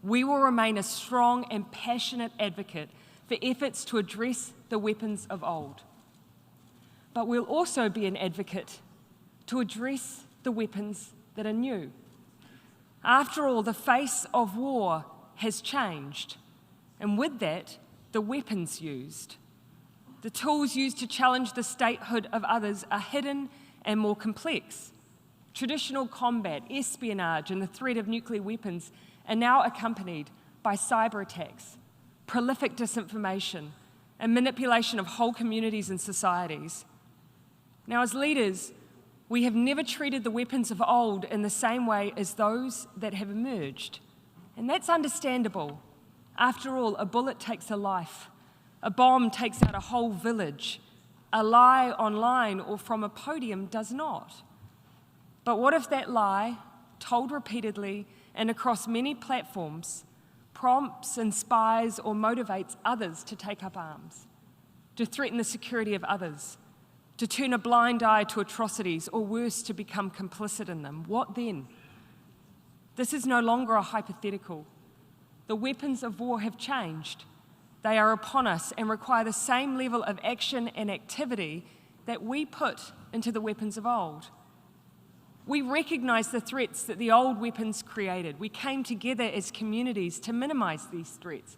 we will remain a strong and passionate advocate for efforts to address the weapons of old. But we'll also be an advocate to address the weapons that are new. After all, the face of war has changed, and with that, the weapons used. The tools used to challenge the statehood of others are hidden and more complex. Traditional combat, espionage, and the threat of nuclear weapons are now accompanied by cyber attacks, prolific disinformation, and manipulation of whole communities and societies. Now, as leaders, we have never treated the weapons of old in the same way as those that have emerged. And that's understandable. After all, a bullet takes a life. A bomb takes out a whole village. A lie online or from a podium does not. But what if that lie, told repeatedly and across many platforms, prompts, inspires, or motivates others to take up arms, to threaten the security of others, to turn a blind eye to atrocities, or worse, to become complicit in them? What then? This is no longer a hypothetical. The weapons of war have changed. They are upon us and require the same level of action and activity that we put into the weapons of old. We recognize the threats that the old weapons created. We came together as communities to minimize these threats.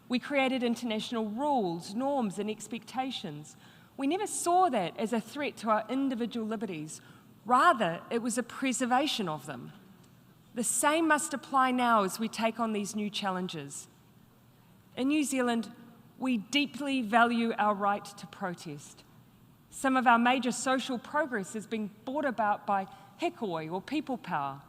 We created international rules, norms, and expectations. We never saw that as a threat to our individual liberties. Rather, it was a preservation of them. The same must apply now as we take on these new challenges. In New Zealand, we deeply value our right to protest. Some of our major social progress has been brought about by hekoi, or people power,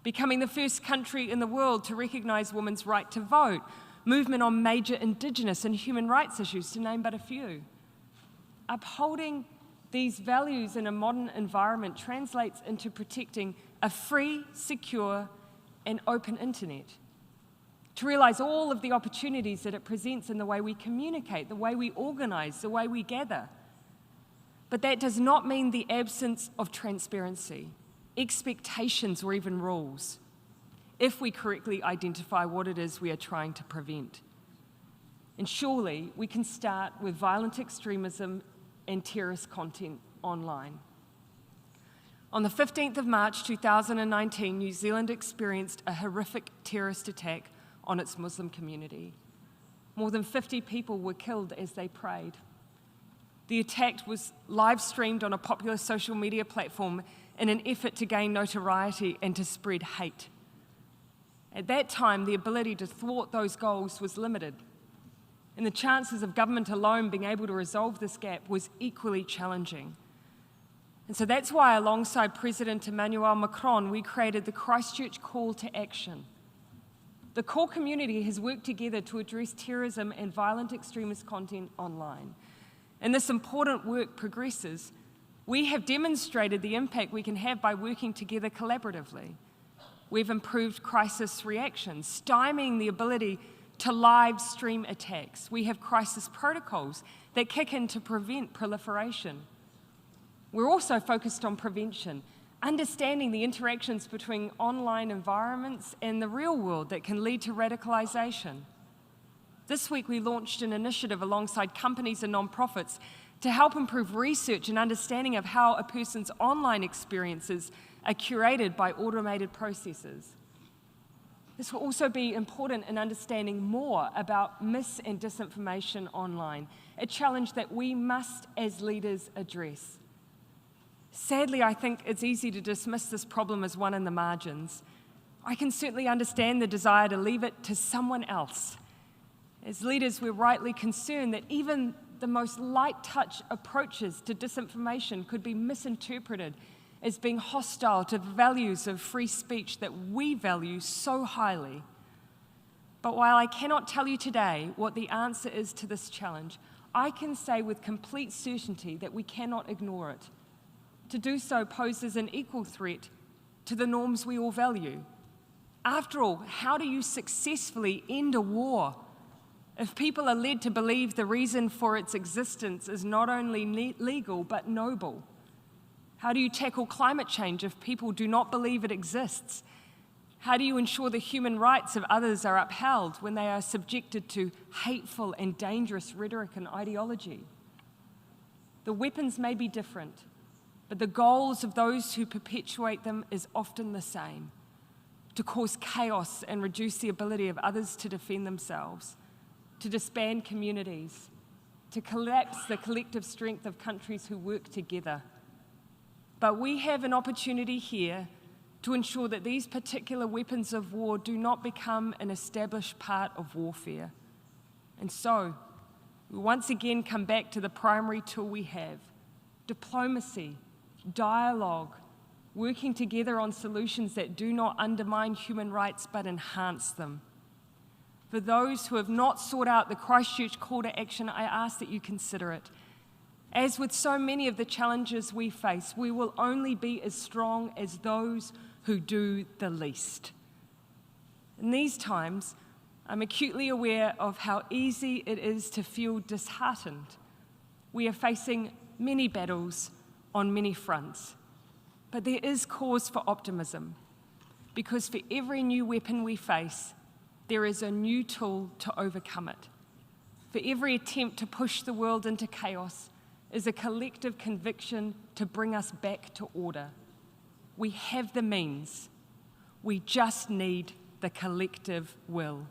becoming the first country in the world to recognise women's right to vote, movement on major Indigenous and human rights issues, to name but a few. Upholding these values in a modern environment translates into protecting a free, secure, and open internet. To realise all of the opportunities that it presents in the way we communicate, the way we organise, the way we gather. But that does not mean the absence of transparency, expectations, or even rules, if we correctly identify what it is we are trying to prevent. And surely we can start with violent extremism and terrorist content online. On the 15th of March 2019, New Zealand experienced a horrific terrorist attack on its Muslim community. More than 50 people were killed as they prayed. The attack was live streamed on a popular social media platform in an effort to gain notoriety and to spread hate. At that time, the ability to thwart those goals was limited, and the chances of government alone being able to resolve this gap was equally challenging. And so that's why, alongside President Emmanuel Macron, we created the Christchurch Call to Action. The core community has worked together to address terrorism and violent extremist content online. And this important work progresses. We have demonstrated the impact we can have by working together collaboratively. We've improved crisis reactions, stymieing the ability to live stream attacks. We have crisis protocols that kick in to prevent proliferation. We're also focused on prevention, understanding the interactions between online environments and the real world that can lead to radicalisation. This week we launched an initiative alongside companies and non-profits to help improve research and understanding of how a person's online experiences are curated by automated processes. This will also be important in understanding more about mis- and disinformation online, a challenge that we must, as leaders, address. Sadly, I think it's easy to dismiss this problem as one in the margins. I can certainly understand the desire to leave it to someone else. As leaders, we're rightly concerned that even the most light-touch approaches to disinformation could be misinterpreted as being hostile to the values of free speech that we value so highly. But while I cannot tell you today what the answer is to this challenge, I can say with complete certainty that we cannot ignore it. To do so poses an equal threat to the norms we all value. After all, how do you successfully end a war if people are led to believe the reason for its existence is not only legal but noble? How do you tackle climate change if people do not believe it exists? How do you ensure the human rights of others are upheld when they are subjected to hateful and dangerous rhetoric and ideology? The weapons may be different, but the goals of those who perpetuate them is often the same: to cause chaos and reduce the ability of others to defend themselves, to disband communities, to collapse the collective strength of countries who work together. But we have an opportunity here to ensure that these particular weapons of war do not become an established part of warfare. And so, we once again come back to the primary tool we have: diplomacy, dialogue, working together on solutions that do not undermine human rights but enhance them. For those who have not sought out the Christchurch call to action, I ask that you consider it. As with so many of the challenges we face, we will only be as strong as those who do the least. In these times, I'm acutely aware of how easy it is to feel disheartened. We are facing many battles on many fronts, but there is cause for optimism, because for every new weapon we face, there is a new tool to overcome it. For every attempt to push the world into chaos is a collective conviction to bring us back to order. We have the means. We just need the collective will.